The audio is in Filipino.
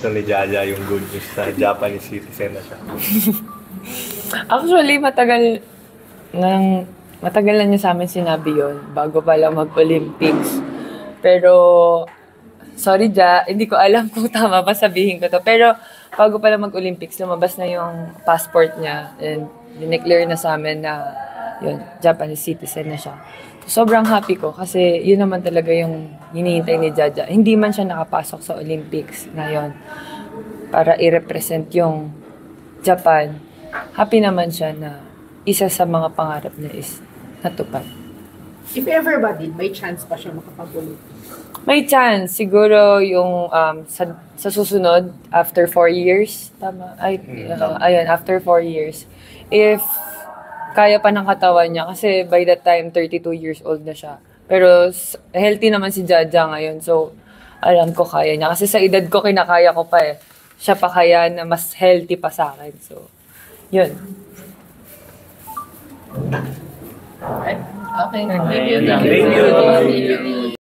ito ni Jaja yung good news na Japanese citizen na siya. Actually, matagal na niya sa amin sinabi yon bago pa lang mag-Olympics. Pero, sorry Ja, hindi ko alam kung tama ba sabihin ko to. Pero, bago pa lang mag-Olympics, lumabas na yung passport niya and dineclare na sa amin na yun, Japanese citizen na siya. Sobrang happy ko kasi yun naman talaga yung hinihintay ni Jaja. Hindi man siya nakapasok sa Olympics ngayon para i-represent yung Japan. Happy naman siya na isa sa mga pangarap niya is natupad. If ever ba din, may chance pa siya makapag-Olympics? May chance. Siguro yung sa susunod, after 4 years. Tama? Ayun, after 4 years. If kaya pa ng katawan niya. Kasi by that time, 32 years old na siya. Pero healthy naman si Jaja ngayon. So, alam ko kaya niya. Kasi sa edad ko, kinakaya ko pa eh. Siya pa kaya na mas healthy pa sa akin. So, yun. Okay. Thank you. Thank you.